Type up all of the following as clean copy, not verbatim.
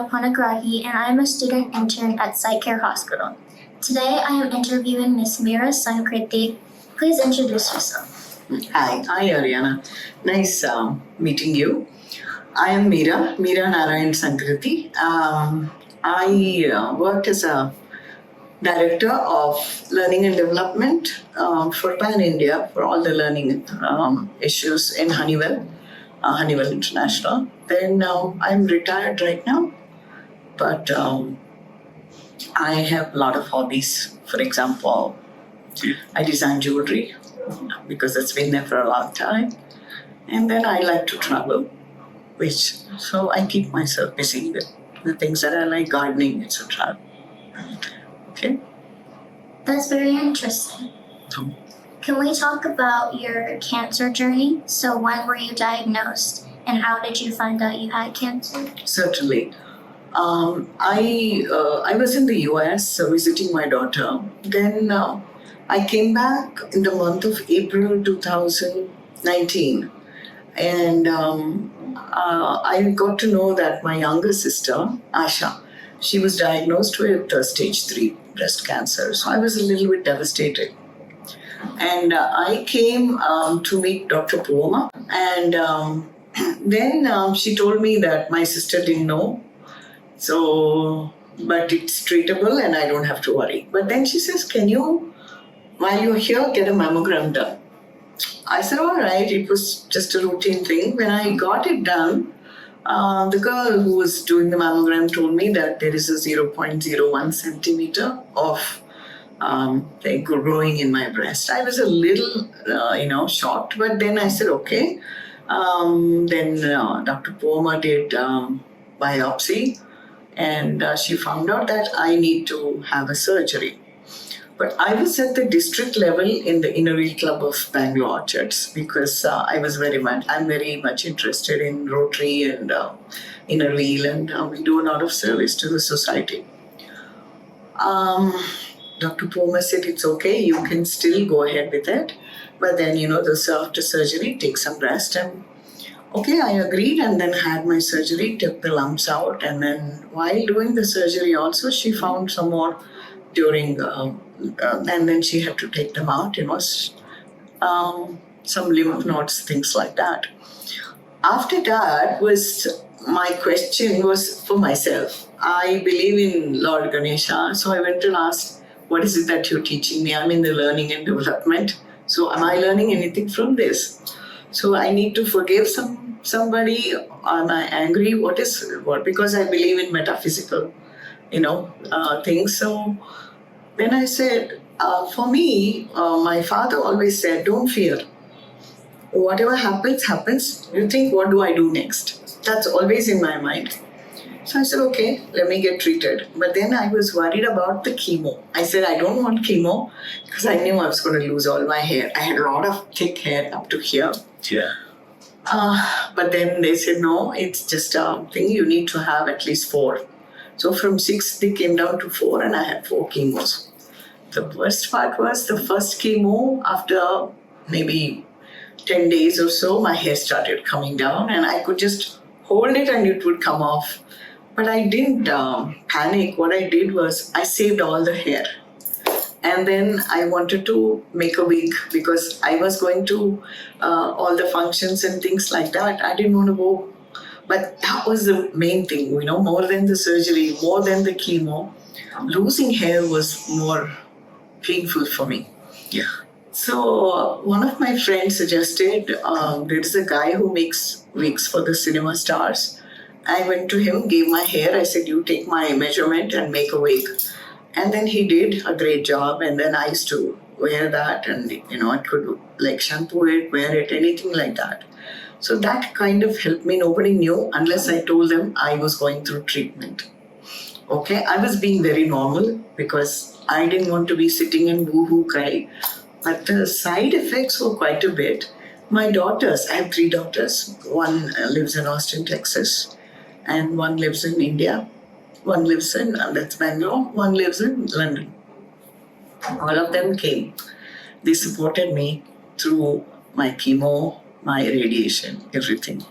Ariana Panigrahi and I am a student intern at Cytecare Hospital. Today I am interviewing Miss Meera Sankriti. Please introduce yourself. Hi Ariana. Nice meeting you. I am Meera Sankriti. I worked as a Director of Learning and Development for Pan India for all the learning issues in Honeywell International. Then I'm retired right now, but I have a lot of hobbies. For example, I design jewelry because it's been there for a long time. And then I like to travel, so I keep myself busy with the things that I like, gardening, etc. Okay. That's very interesting. Can we talk about your cancer journey? So when were you diagnosed and how did you find out you had cancer? Certainly. I was in the US visiting my daughter. Then I came back in the month of April 2019. And I got to know that my younger sister, Asha, she was diagnosed with stage 3 breast cancer. So I was a little bit devastated. And I came to meet Dr. Poovamma. And then she told me that my sister didn't know. But it's treatable and I don't have to worry. But then she says, can you, while you're here, get a mammogram done? I said, all right, it was just a routine thing. When I got it done, the girl who was doing the mammogram told me that there is a 0.01 centimeter of growing in my breast. I was a little, shocked, but then I said, okay. Then Dr. Poovamma did biopsy, and she found out that I need to have a surgery. But I was at the district level in the Inner Wheel Club of Bangalore Orchards because I'm very much interested in Rotary and Inner Wheel, and we do a lot of service to the society. Dr. Poovamma said, it's okay, you can still go ahead with it. But then, after surgery, take some rest. And okay, I agreed and then had my surgery, took the lumps out. And then while doing the surgery also, she found some more during, and then she had to take them out, some lymph nodes, things like that. After that my question was for myself. I believe in Lord Ganesha, so I went and asked, what is it that you're teaching me? I'm in the learning and development. So am I learning anything from this? So I need to forgive somebody? Am I angry? What? Because I believe in metaphysical, things. So then I said, for me, my father always said, don't fear. Whatever happens, happens. You think, what do I do next? That's always in my mind. So I said, okay, let me get treated. But then I was worried about the chemo. I said, I don't want chemo because I knew I was going to lose all my hair. I had a lot of thick hair up to here. Yeah. But then they said, no, it's just a thing. You need to have at least 4. So from 6, they came down to 4 and I had 4 chemos. The worst part was the first chemo, after maybe 10 days or so, my hair started coming down and I could just hold it and it would come off. But I didn't panic. What I did was I saved all the hair. And then I wanted to make a wig because I was going to all the functions and things like that. I didn't want to go. But that was the main thing, more than the surgery, more than the chemo. Losing hair was more painful for me. Yeah. So one of my friends suggested, there is a guy who makes wigs for the cinema stars. I went to him, gave my hair. I said, you take my measurement and make a wig. And then he did a great job. And then I used to wear that and, I could shampoo it, wear it, anything like that. So that kind of helped me. Nobody knew unless I told them I was going through treatment. Okay, I was being very normal because I didn't want to be sitting and boo-hoo cry. But the side effects were quite a bit. My daughters, I have 3 daughters. One lives in Austin, Texas, and one lives in India. One lives in, that's Bangalore. One lives in London. All of them came. They supported me through my chemo, my radiation, everything.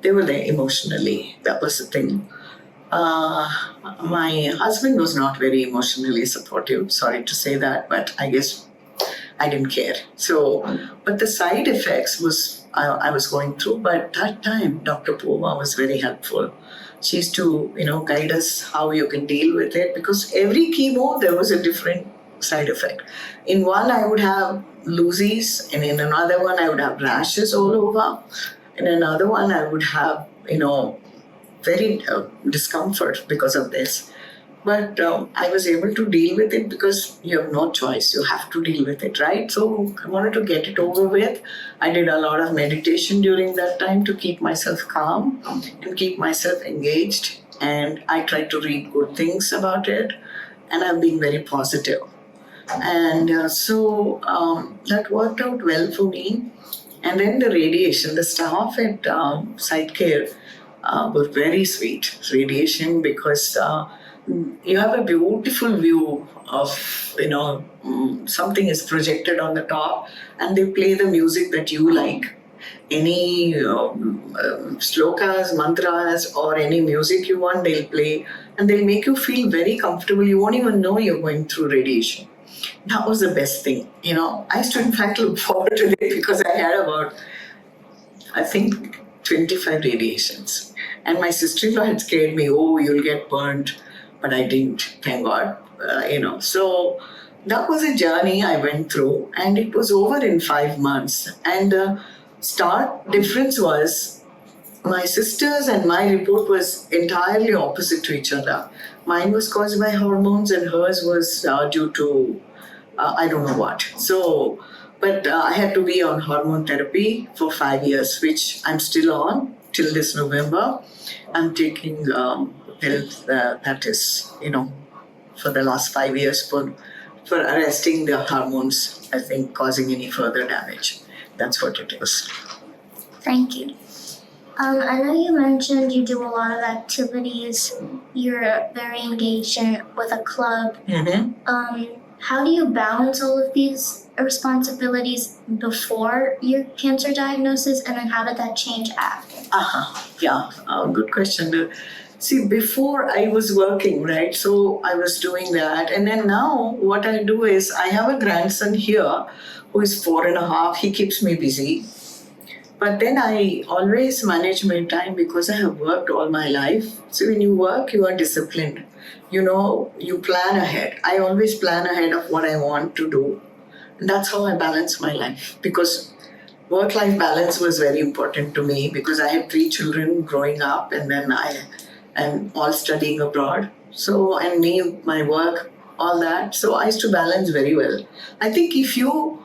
They were there emotionally. That was the thing. My husband was not very emotionally supportive. Sorry to say that, but I guess I didn't care. So, but the side effects was I was going through. But that time, Dr. Poovamma was very helpful. She used to, guide us how you can deal with it, because every chemo there was a different side effect. In one, I would have loosies, and in another one, I would have rashes all over. In another one, I would have, very discomfort because of this. But I was able to deal with it because you have no choice. You have to deal with it, right? So I wanted to get it over with. I did a lot of meditation during that time to keep myself calm and keep myself engaged. And I tried to read good things about it. And I've been very positive. And so that worked out well for me. And then the radiation, the staff at Cytecare were very sweet. Radiation, because you have a beautiful view of, something is projected on the top, and they play the music that you like. Any slokas, mantras, or any music you want, they'll play, and they'll make you feel very comfortable. You won't even know you're going through radiation. That was the best thing. I used to, in fact, look forward to it, because I had about, I think, 25 radiations. And my sister-in-law had scared me, oh, you'll get burnt. But I didn't, thank God. So that was a journey I went through, and it was over in 5 months. And the stark difference was my sister's and my report was entirely opposite to each other. Mine was caused by hormones, and hers was due to I don't know what. So, but I had to be on hormone therapy for 5 years, which I'm still on till this November. I'm taking pills that is, for the last 5 years for arresting the hormones, I think, causing any further damage. That's what it is. Thank you. I know you mentioned you do a lot of activities. You're very engaged with a club. Mm-hmm. How do you balance all of these responsibilities before your cancer diagnosis, and then how did that change after? Yeah, good question. See, before I was working, right? So I was doing that. And then now what I do is I have a grandson here who is 4.5. He keeps me busy. But then I always manage my time because I have worked all my life. So when you work, you are disciplined. You plan ahead. I always plan ahead of what I want to do. And that's how I balance my life, because work-life balance was very important to me, because I had 3 children growing up, and then I am all studying abroad. So, and me, my work, all that. So I used to balance very well. I think if you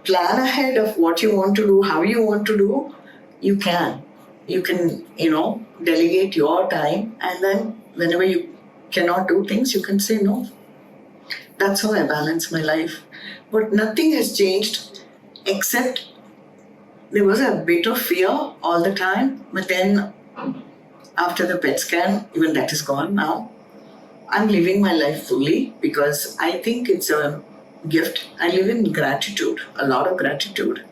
plan ahead of what you want to do, how you want to do, you can. You can, delegate your time, and then whenever you cannot do things, you can say no. That's how I balance my life. But nothing has changed, except there was a bit of fear all the time. But then after the PET scan, even that is gone now. I'm living my life fully, because I think it's a gift. I live in gratitude, a lot of gratitude,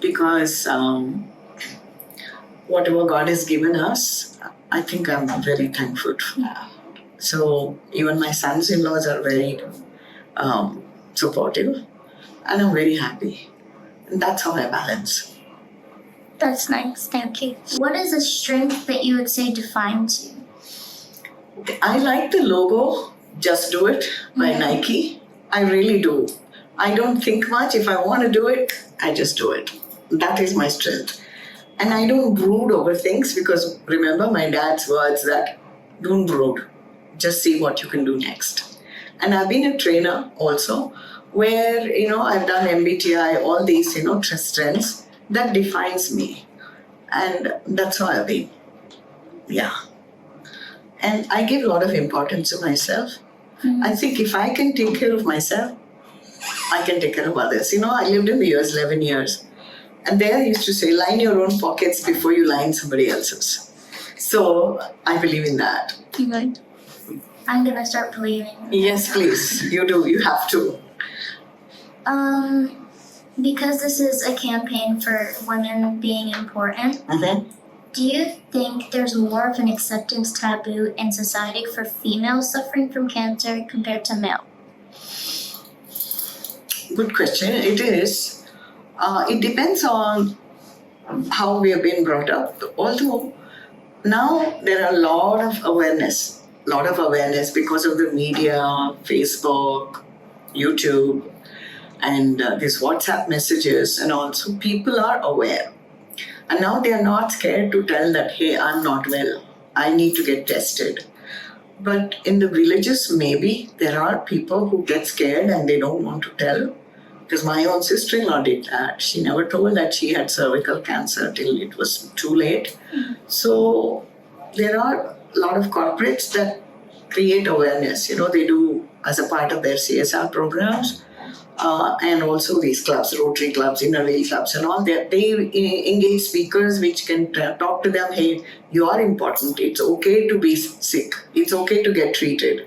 because whatever God has given us, I think I'm very thankful for that. So even my sons-in-laws are very supportive, and I'm very happy. And that's how I balance. That's nice, thank you. What is a strength that you would say defines you? I like the logo, Just Do It by Nike. I really do. I don't think much. If I want to do it, I just do it. That is my strength. And I don't brood over things, because remember my dad's words that don't brood. Just see what you can do next. And I've been a trainer also, where, I've done MBTI, all these, strengths that defines me. And that's how I've been. Yeah. And I give a lot of importance to myself. Mm-hmm. I think if I can take care of myself, I can take care of others. I lived in the US 11 years. And there I used to say, line your own pockets before you line somebody else's. So I believe in that. Right. I'm going to start believing. Yes, please. You do. You have to. Because this is a campaign for women being important, Do you think there's more of an acceptance taboo in society for females suffering from cancer compared to male? Good question. It is. It depends on how we have been brought up. Although now there are a lot of awareness because of the media, Facebook, YouTube, and these WhatsApp messages, and also people are aware. And now they are not scared to tell that, hey, I'm not well, I need to get tested. But in the villages, maybe there are people who get scared and they don't want to tell. Because my own sister-in-law did that. She never told that she had cervical cancer till it was too late. So there are a lot of corporates that create awareness. They do as a part of their CSR programs. And also these clubs, Rotary clubs, inner wheel clubs and all that, they engage speakers which can talk to them, hey, you are important. It's okay to be sick. It's okay to get treated.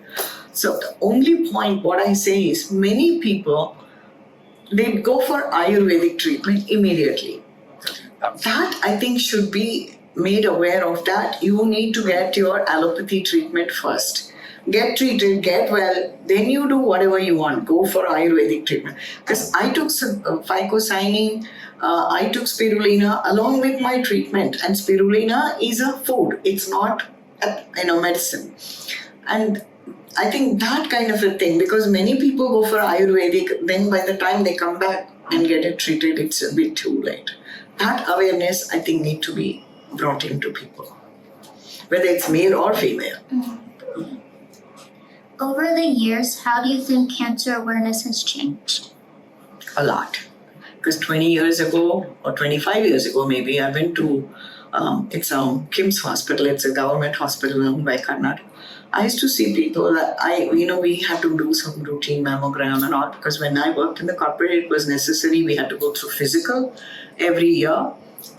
So the only point, what I say is, many people, they go for Ayurvedic treatment immediately. That, I think, should be made aware of that. You need to get your allopathy treatment first. Get treated, get well, then you do whatever you want. Go for Ayurvedic treatment. Because I took phycocyanin, I took spirulina along with my treatment. And spirulina is a food. It's not medicine. And I think that kind of a thing, because many people go for Ayurvedic, then by the time they come back and get it treated, it's a bit too late. That awareness, I think, need to be brought into people, whether it's male or female. Over the years, how do you think cancer awareness has changed? A lot. Because 20 years ago, or 25 years ago maybe, I went to, it's a KIMS hospital, it's a government hospital owned by Karnataka. I used to see people that we had to do some routine mammogram and all, because when I worked in the corporate, it was necessary. We had to go through physical every year.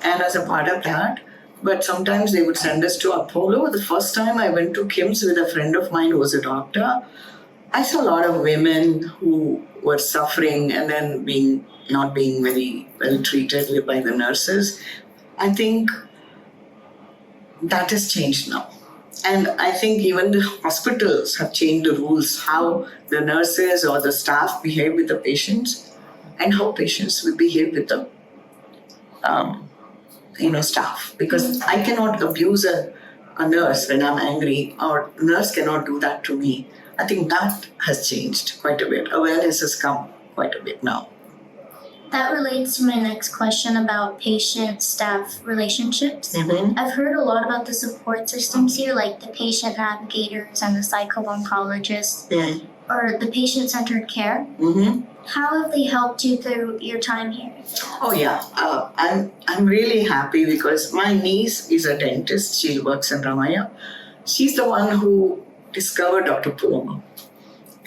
And as a part of that, but sometimes they would send us to Apollo. The first time I went to KIMS with a friend of mine who was a doctor, I saw a lot of women who were suffering and then not being very well treated by the nurses. I think that has changed now. And I think even the hospitals have changed the rules, how the nurses or the staff behave with the patients and how patients will behave with the staff. Because I cannot abuse a nurse when I'm angry, or a nurse cannot do that to me. I think that has changed quite a bit. Awareness has come quite a bit now. That relates to my next question about patient-staff relationships. Mm-hmm. I've heard a lot about the support systems here, like the patient navigators and the psycho-oncologists, or the patient-centered care. Mm-hmm. How have they helped you through your time here? Oh yeah, I'm really happy because my niece is a dentist. She works in Ramaya. She's the one who discovered Dr. Poovamma.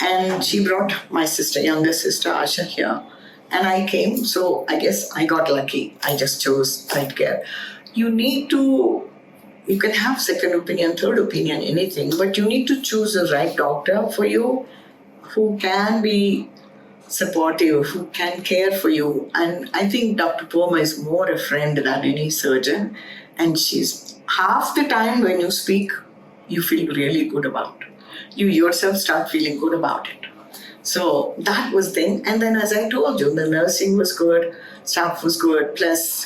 And she brought my younger sister Asha here. And I came, so I guess I got lucky. I just chose Cytecare. You can have second opinion, third opinion, anything, but you need to choose the right doctor for you who can be supportive, who can care for you. And I think Dr. Poovamma is more a friend than any surgeon. And she's half the time when you speak, you feel really good about it. You yourself start feeling good about it. So that was thing. And then as I told you, the nursing was good, staff was good, plus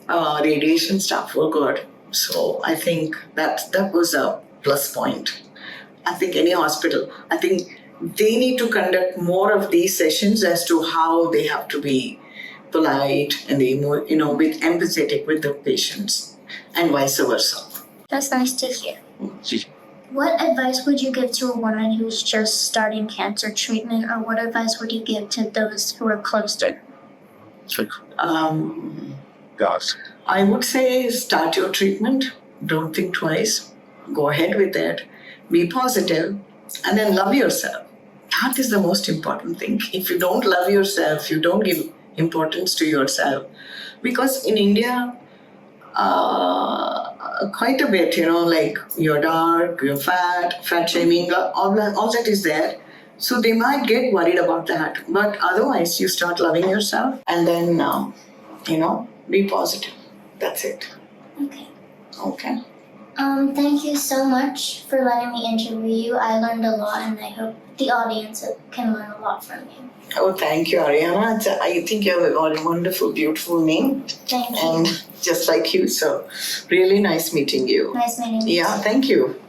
radiation staff were good. So I think that was a plus point. I think any hospital, I think they need to conduct more of these sessions as to how they have to be polite and with empathetic with the patients and vice versa. That's nice to hear. What advice would you give to a woman who's just starting cancer treatment, or what advice would you give to those who are close to her? I would say start your treatment. Don't think twice. Go ahead with it. Be positive, and then love yourself. That is the most important thing. If you don't love yourself, you don't give importance to yourself. Because in India, quite a bit, like you're dark, you're fat shaming, all that is there. So they might get worried about that. But otherwise, you start loving yourself and then, be positive. That's it. Okay. Okay. Thank you so much for letting me interview you. I learned a lot, and I hope the audience can learn a lot from you. Oh, thank you, Ariana. I think you have a wonderful, beautiful name. Thank you. And just like you, so really nice meeting you. Nice meeting you. Yeah, thank you.